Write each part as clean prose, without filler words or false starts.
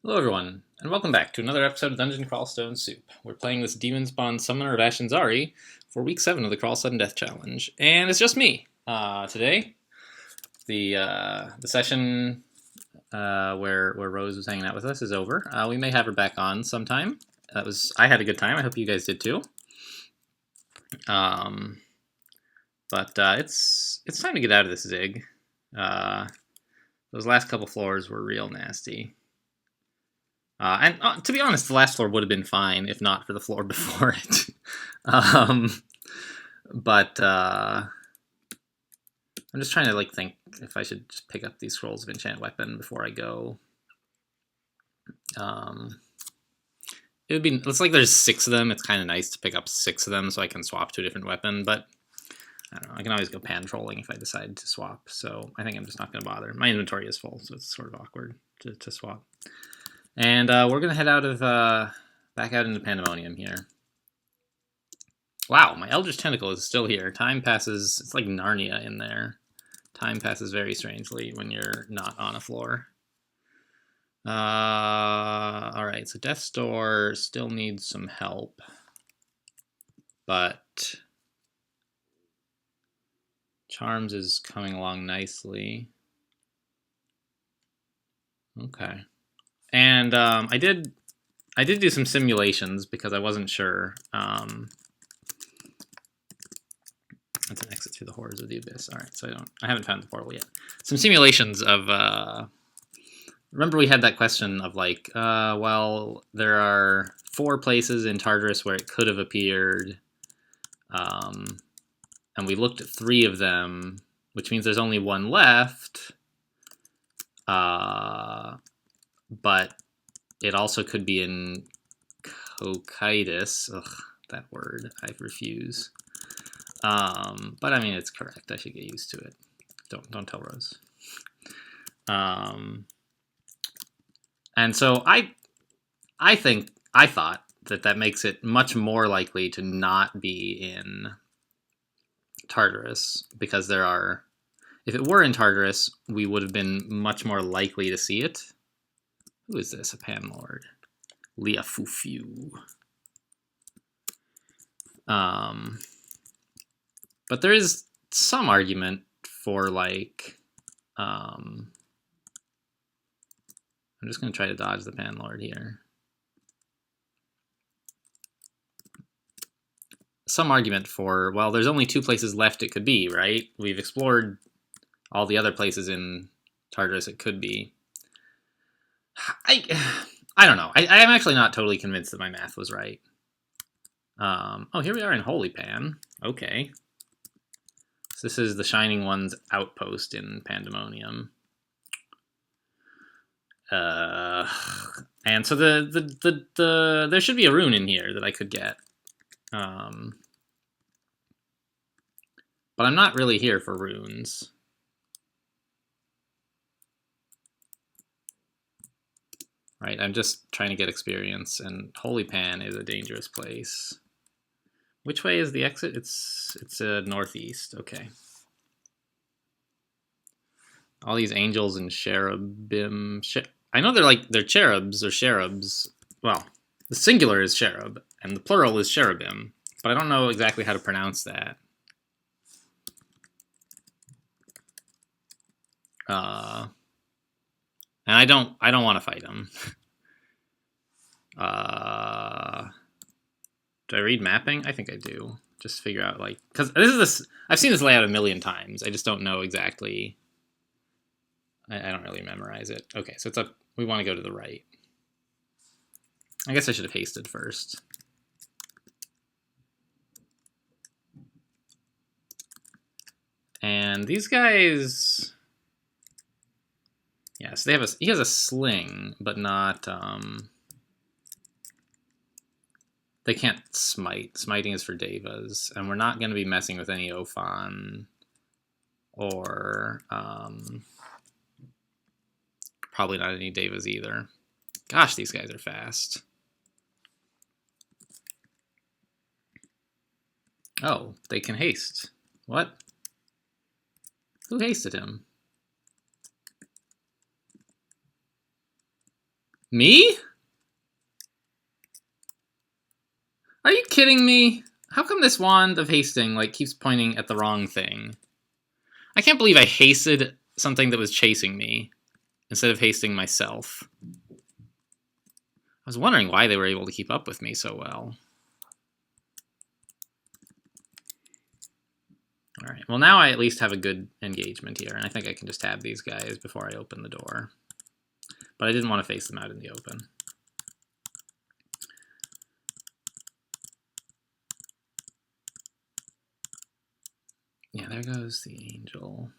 Hello everyone, and welcome back to another episode of Dungeon Crawl Stone Soup. We're playing this Demon Spawn Summoner of Ashen'Zari for week 7 of the Crawl Sudden Death Challenge. And it's just me. Today, the session where Rose was hanging out with us is over. We may have her back on sometime. I had a good time. I hope you guys did too. It's time to get out of this zig. Those last couple floors were real nasty. And to be honest, the last floor would have been fine if not for the floor before it. But I'm just trying to think if I should just pick up these scrolls of enchant weapon before I go. It would be. It's like there's 6 of them. It's kind of nice to pick up 6 of them so I can swap to a different weapon. But I don't know. I can always go pan trolling if I decide to swap. So I think I'm just not going to bother. My inventory is full, so it's sort of awkward to swap. And we're gonna head out of back out into Pandemonium here. Wow, my Eldritch Tentacle is still here. Time passes. It's like Narnia in there. Time passes very strangely when you're not on a floor. All right, so Death's Door still needs some help, but Charms is coming along nicely. Okay. And I did do some simulations because I wasn't sure. That's an exit through the horrors of the abyss. All right, so I haven't found the portal yet. Some simulations of. Remember we had that question of well, there are 4 places in Tartarus where it could have appeared, and we looked at 3 of them, which means there's only 1 left. But it also could be in Cocytus. Ugh, that word. I refuse. But I mean, it's correct. I should get used to it. Don't tell Rose. And so I thought that makes it much more likely to not be in Tartarus because there are. If it were in Tartarus, we would have been much more likely to see it. Who is this? A Pan Lord. Liafufu. But there is some argument for I'm just going to try to dodge the Pan Lord here. Some argument for, well, there's only 2 places left it could be, right? We've explored all the other places in Tartarus it could be. I don't know. I am actually not totally convinced that my math was right. Oh, here we are in Holy Pan. Okay. So this is the Shining One's outpost in Pandemonium. And so there should be a rune in here that I could get. But I'm not really here for runes. Right, I'm just trying to get experience, and Holy Pan is a dangerous place. Which way is the exit? It's northeast. Okay. All these angels and cherubim. I know they're cherubs or cherubs. Well, the singular is cherub, and the plural is cherubim, but I don't know exactly how to pronounce that. And I don't want to fight him. Do I read mapping? I think I do. Just figure out because I've seen this layout a million times. I just don't know exactly. I don't really memorize it. Okay, so it's up. We want to go to the right. I guess I should have hasted first. And these guys. Yeah, so he has a sling, but not, they can't smite. Smiting is for Devas, and we're not going to be messing with any Ophan, or, probably not any Devas either. Gosh, these guys are fast. Oh, they can haste. What? Who hasted him? Me? Are you kidding me? How come this wand of hasting like keeps pointing at the wrong thing? I can't believe I hasted something that was chasing me instead of hasting myself. I was wondering why they were able to keep up with me so well. Alright, well now I at least have a good engagement here, and I think I can just tab these guys before I open the door. But I didn't want to face them out in the open. Yeah, there goes the angel.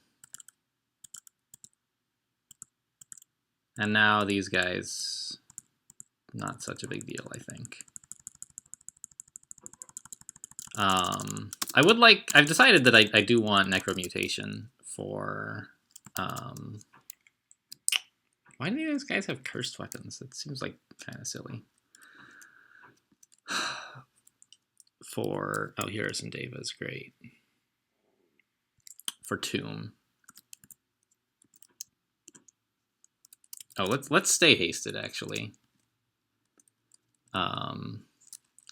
And now these guys, not such a big deal, I think. I've decided that I do want necromutation for, why do these guys have cursed weapons? That seems like kind of silly. For, oh, here are some devas, great. For tomb. Oh, let's stay hasted, actually.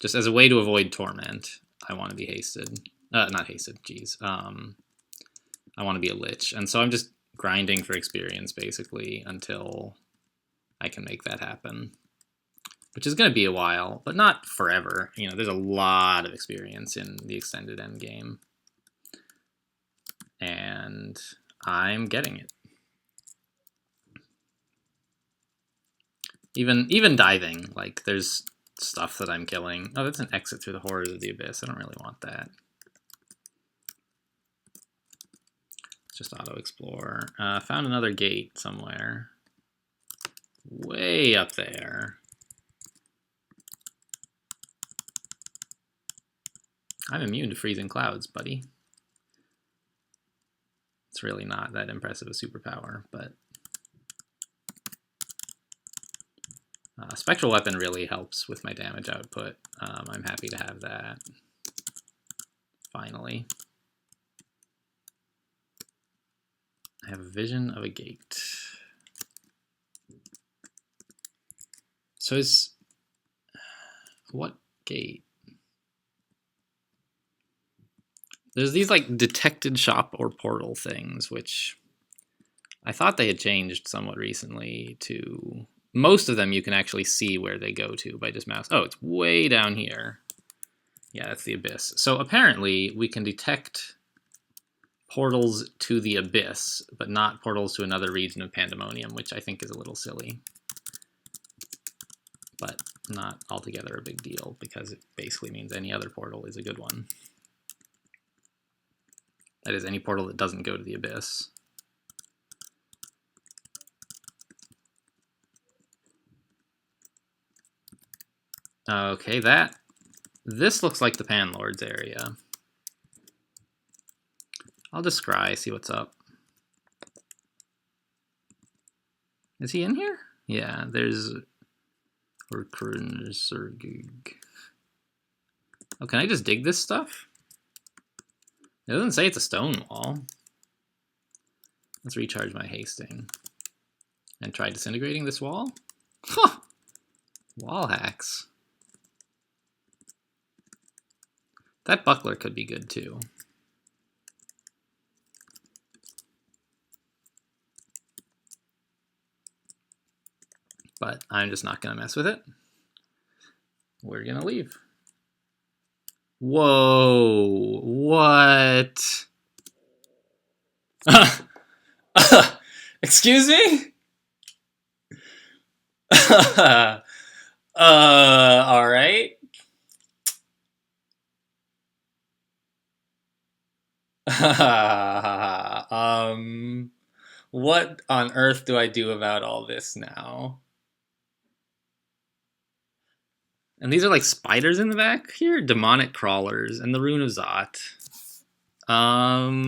Just as a way to avoid torment, I want to be hasted. Not hasted, geez. I want to be a lich. And so I'm just grinding for experience, basically, until I can make that happen. Which is going to be a while, but not forever. You know, there's a lot of experience in the extended end game. And I'm getting it. Even diving, like, there's stuff that I'm killing. Oh, that's an exit through the horrors of the abyss. I don't really want that. Let's just auto-explore. Found another gate somewhere. Way up there. I'm immune to freezing clouds, buddy. It's really not that impressive a superpower, but... Spectral Weapon really helps with my damage output. I'm happy to have that. Finally. I have a vision of a gate. So is... What gate? There's these like detected shop or portal things, which I thought they had changed somewhat recently to... Most of them you can actually see where they go to by just mouse. Oh, it's way down here. Yeah, that's the abyss. So apparently we can detect portals to the abyss, but not portals to another region of Pandemonium, which I think is a little silly. But not altogether a big deal, because it basically means any other portal is a good one. That is, any portal that doesn't go to the abyss. Okay, this looks like the Panlord's area. I'll just scry, see what's up. Is he in here? Yeah, there's... Oh, can I just dig this stuff? It doesn't say it's a stone wall. Let's recharge my hasting. And try disintegrating this wall? Huh! Wall hacks. That buckler could be good too. But I'm just not going to mess with it. We're going to leave. Whoa, what? Excuse me? All right. What on earth do I do about all this now? And these are like spiders in the back here? Demonic crawlers and the Rune of Zot. Oh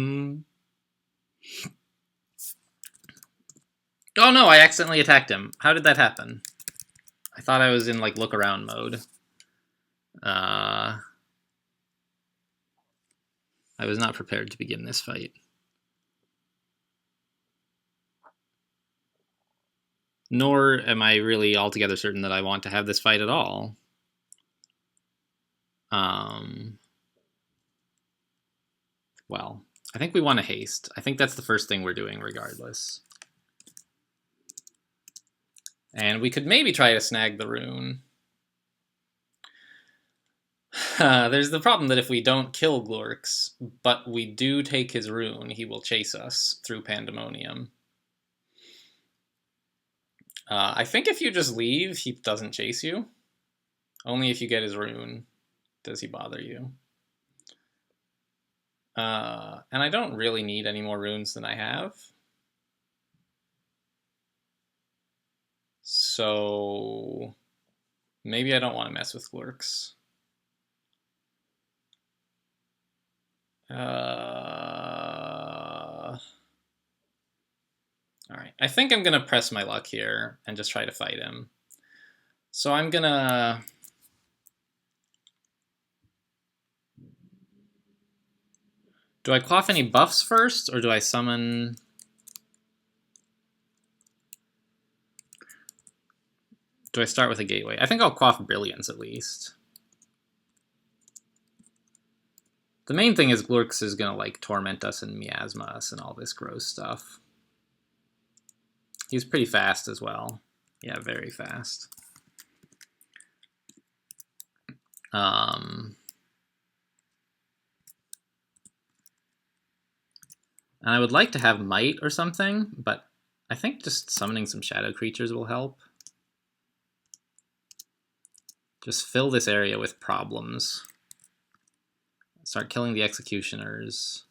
no, I accidentally attacked him. How did that happen? I thought I was in like look around mode. I was not prepared to begin this fight. Nor am I really altogether certain that I want to have this fight at all. Well, I think we want to haste. I think that's the first thing we're doing regardless. And we could maybe try to snag the rune. There's the problem that if we don't kill Glorx, but we do take his rune, he will chase us through Pandemonium. I think if you just leave, he doesn't chase you. Only if you get his rune does he bother you. And I don't really need any more runes than I have. So maybe I don't want to mess with Glorx. All right, I think I'm gonna press my luck here and just try to fight him. So I'm gonna... Do I quaff any buffs first, or do I summon... Do I start with a gateway? I think I'll quaff Brilliance at least. The main thing is Glorx is gonna like torment us and miasma us and all this gross stuff. He's pretty fast as well. Yeah, very fast. And I would like to have Might or something, but I think just summoning some shadow creatures will help. Just fill this area with problems. Start killing the executioners.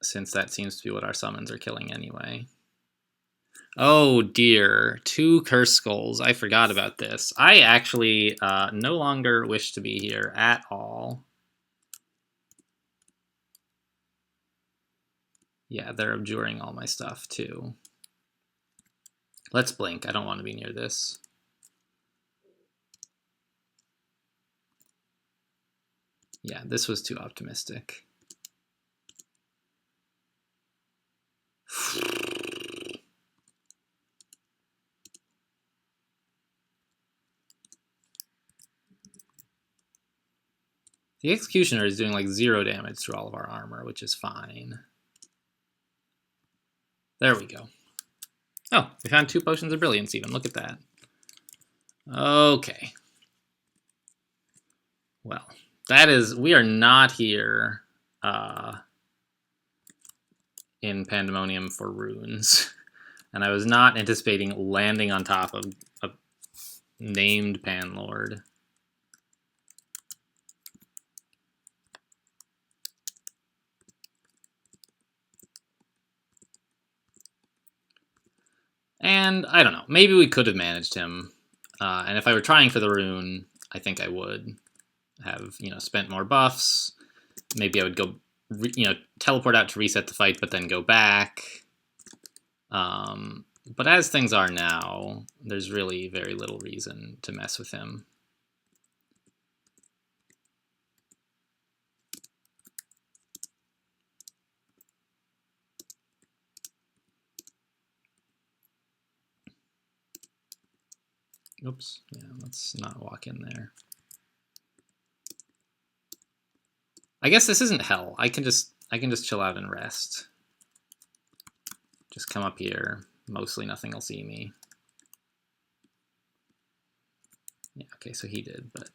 Since that seems to be what our summons are killing anyway. Oh dear, 2 curse skulls. I forgot about this. I actually no longer wish to be here at all. Yeah, they're abjuring all my stuff too. Let's blink. I don't want to be near this. Yeah, this was too optimistic. The Executioner is doing like 0 damage to all of our armor, which is fine. There we go. Oh, we found 2 potions of brilliance even. Look at that. Okay. Well, that is... We are not here in Pandemonium for runes. And I was not anticipating landing on top of a named Panlord. And I don't know, maybe we could have managed him. And if I were trying for the rune, I think I would have, spent more buffs. Maybe I would go, teleport out to reset the fight, but then go back. But as things are now, there's really very little reason to mess with him. Oops, yeah, let's not walk in there. I guess this isn't hell. I can just chill out and rest. Just come up here. Mostly nothing will see me. Yeah, okay, so he did, but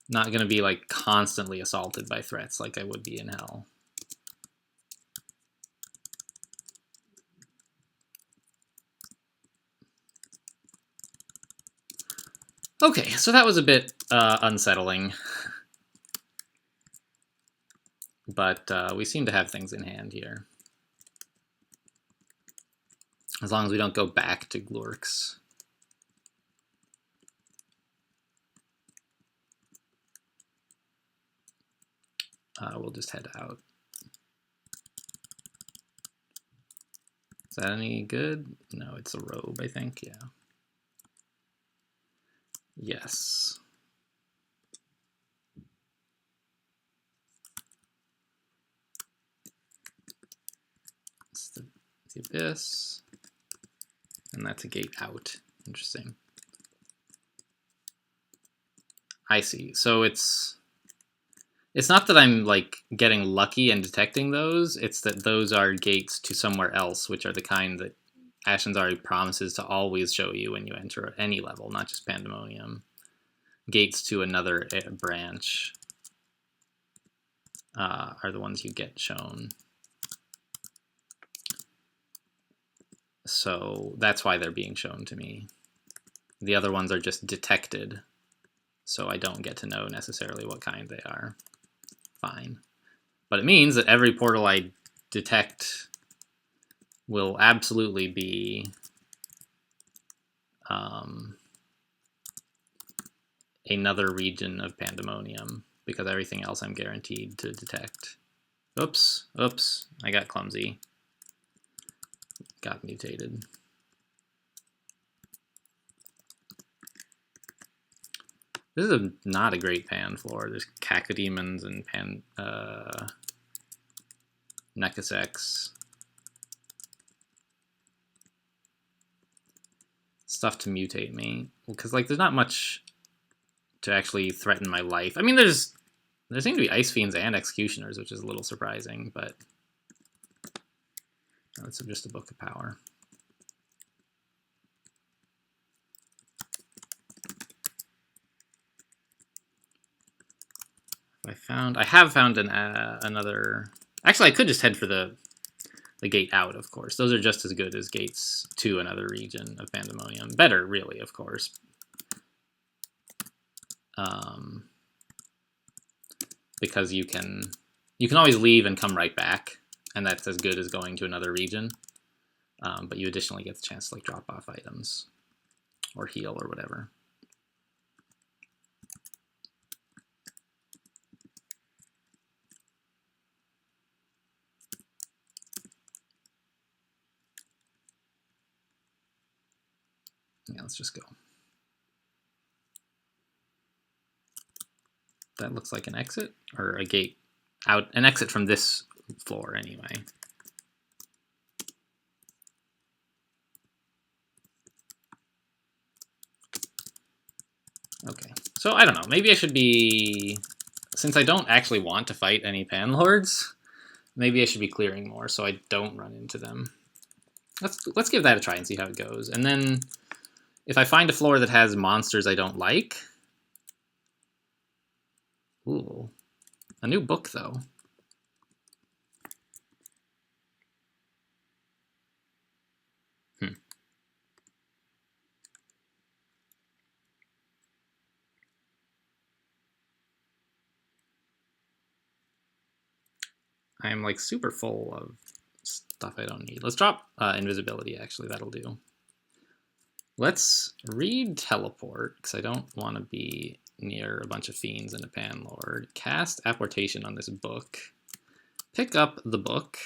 not gonna be like constantly assaulted by threats like I would be in hell. Okay, so that was a bit unsettling. But we seem to have things in hand here. As long as we don't go back to Glorx. We'll just head out. Is that any good? No, it's a robe, I think, yeah. Yes. It's the abyss. And that's a gate out. Interesting. I see. So it's not that I'm like getting lucky and detecting those, it's that those are gates to somewhere else, which are the kind that Ashen's promises to always show you when you enter any level, not just Pandemonium. Gates to another branch are the ones you get shown. So that's why they're being shown to me. The other ones are just detected, so I don't get to know necessarily what kind they are. Fine. But it means that every portal I detect will absolutely be another region of Pandemonium, because everything else I'm guaranteed to detect. Oops, I got clumsy. Got mutated. This is not a great pan floor. There's cacodemons and Necasex. Stuff to mutate me. Because like there's not much to actually threaten my life. I mean there seem to be Ice Fiends and Executioners, which is a little surprising, but it's just a Book of Power. I have found another. Actually, I could just head for the gate out, of course. Those are just as good as gates to another region of Pandemonium. Better, really, of course. Because you can always leave and come right back, and that's as good as going to another region. But you additionally get the chance to like drop off items or heal or whatever. Yeah, let's just go. That looks like an exit or a gate out, an exit from this floor anyway. Okay, so I don't know, maybe I should be, since I don't actually want to fight any Panlords, maybe I should be clearing more so I don't run into them. Let's give that a try and see how it goes. And then if I find a floor that has monsters I don't like, ooh, a new book though. I'm like super full of stuff I don't need. Let's drop invisibility, actually, that'll do. Let's read teleport, because I don't want to be near a bunch of fiends and a Panlord. Cast apportation on this book. Pick up the book.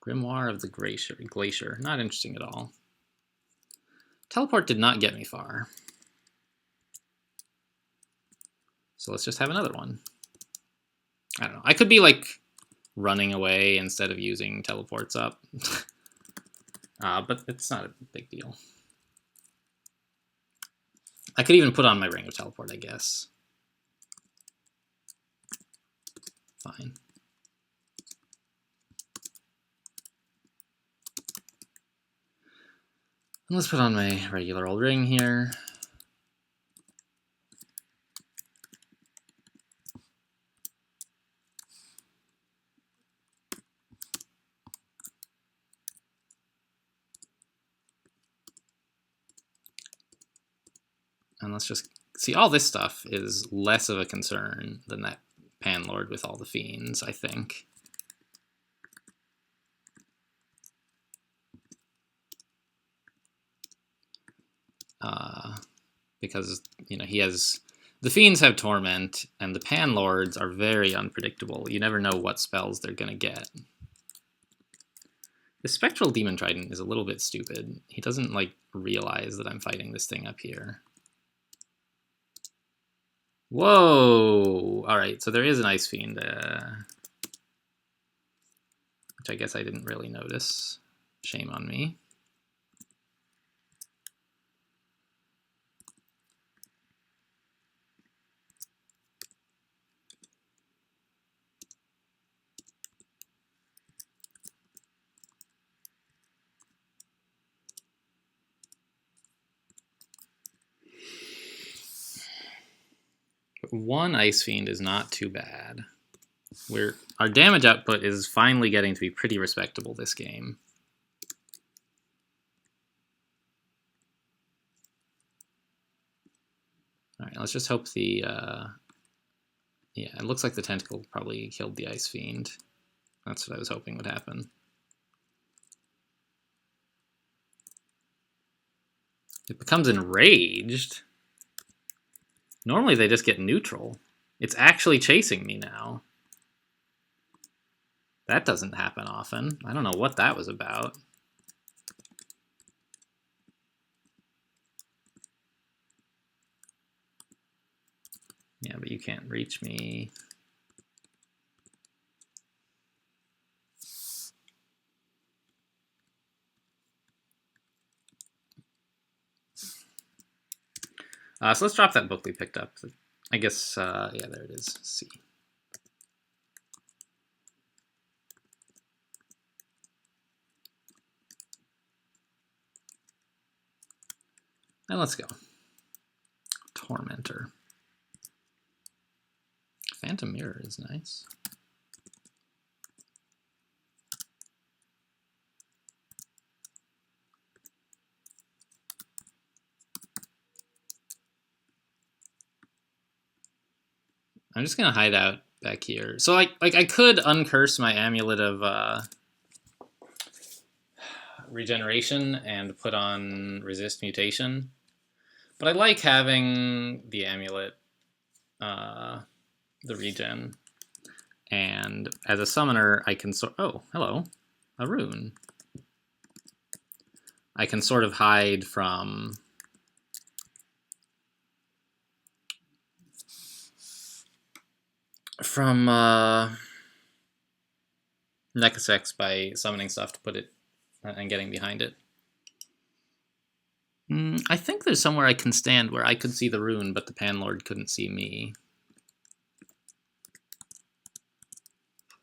Grimoire of the Glacier. Not interesting at all. Teleport did not get me far. So let's just have another one. I don't know. I could be like running away instead of using teleports up. But it's not a big deal. I could even put on my Ring of Teleport, I guess. Fine. And let's put on my regular old ring here. And let's just see, all this stuff is less of a concern than that Panlord with all the fiends, I think. Because, you know, he has... The fiends have torment, and the Panlords are very unpredictable. You never know what spells they're going to get. The Spectral Demon Trident is a little bit stupid. He doesn't, like, realize that I'm fighting this thing up here. Whoa! Alright, so there is an Ice Fiend, which I guess I didn't really notice. Shame on me. One Ice Fiend is not too bad. Our damage output is finally getting to be pretty respectable this game. Alright, let's just hope the... yeah, it looks like the Tentacle probably killed the Ice Fiend. That's what I was hoping would happen. It becomes enraged. Normally they just get neutral. It's actually chasing me now. That doesn't happen often. I don't know what that was about. Yeah, but you can't reach me. So let's drop that book we picked up. I guess, yeah, there it is. C. And let's go. Tormentor. Phantom Mirror is nice. I'm just gonna hide out back here. So I could uncurse my amulet of regeneration and put on resist mutation, but I like having the amulet, the regen, and as a summoner I can oh, hello, a rune. I can sort of hide from Nekasex by summoning stuff to put it and getting behind it. I think there's somewhere I can stand where I could see the rune, but the Panlord couldn't see me.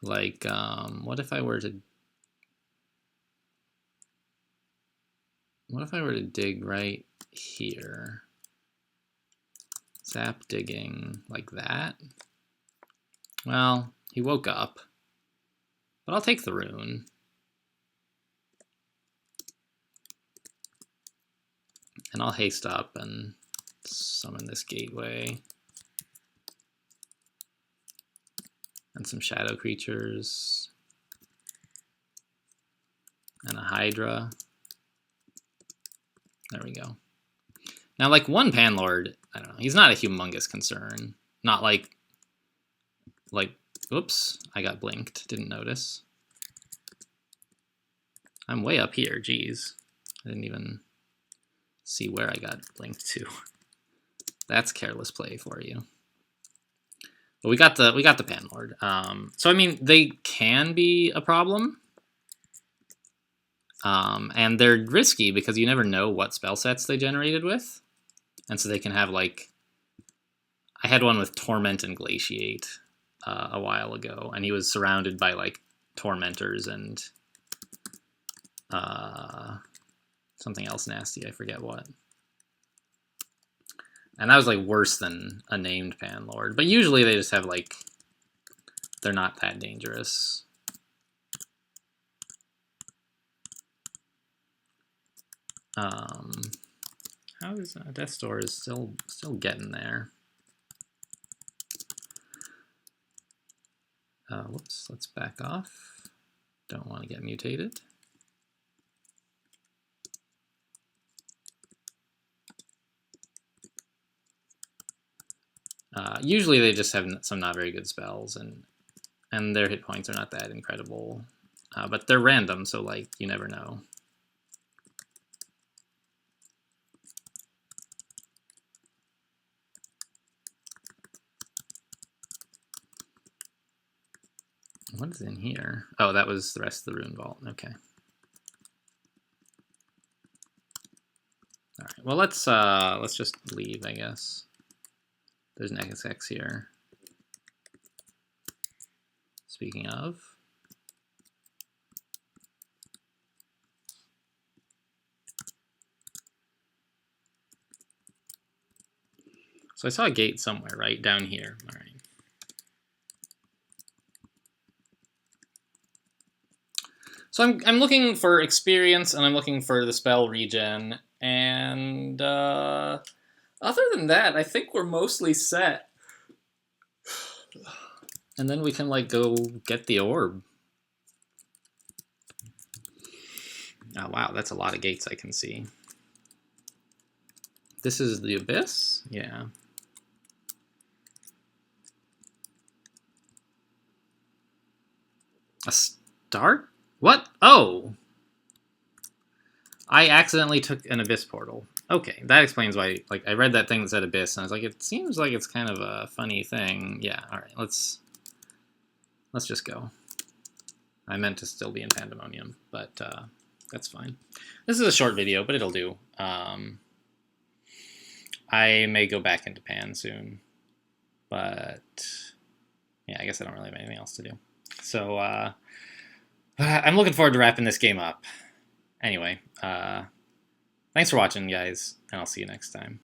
Like, what if I were to... What if I were to dig right here? Zap digging like that? Well, he woke up. But I'll take the rune. And I'll haste up and summon this gateway. And some shadow creatures. And a Hydra. There we go. Now, like, one Panlord, I don't know, he's not a humongous concern. Not like, oops, I got blinked, didn't notice. I'm way up here, geez. I didn't even see where I got blinked to. That's careless play for you. But we got the Panlord. So I mean, they can be a problem. And they're risky because you never know what spell sets they generated with. And so they can have, like... I had one with Torment and Glaciate a while ago, and he was surrounded by, like, Tormentors and something else nasty, I forget what. And that was, like, worse than a named Panlord. But usually they just have, like... They're not that dangerous. How is Death's Door is still getting there. Whoops, let's back off. Don't want to get mutated. Usually they just have some not very good spells, and their hit points are not that incredible. But they're random, so like you never know. What is in here? Oh, that was the rest of the rune vault. Okay. All right. Well, let's just leave, I guess. There's an XX here. Speaking of. So I saw a gate somewhere, right? Down here. All right. So I'm looking for experience, and I'm looking for the spell regen, and other than that, I think we're mostly set. And then we can like go get the orb. Oh wow, that's a lot of gates I can see. This is the abyss? Yeah. A start? What? Oh! I accidentally took an abyss portal. Okay, that explains why. Like, I read that thing that said abyss, and I was like, it seems like it's kind of a funny thing. Yeah, alright, let's just go. I meant to still be in Pandemonium, but that's fine. This is a short video, but it'll do. I may go back into Pan soon, but yeah, I guess I don't really have anything else to do. So I'm looking forward to wrapping this game up. Anyway, thanks for watching, guys, and I'll see you next time.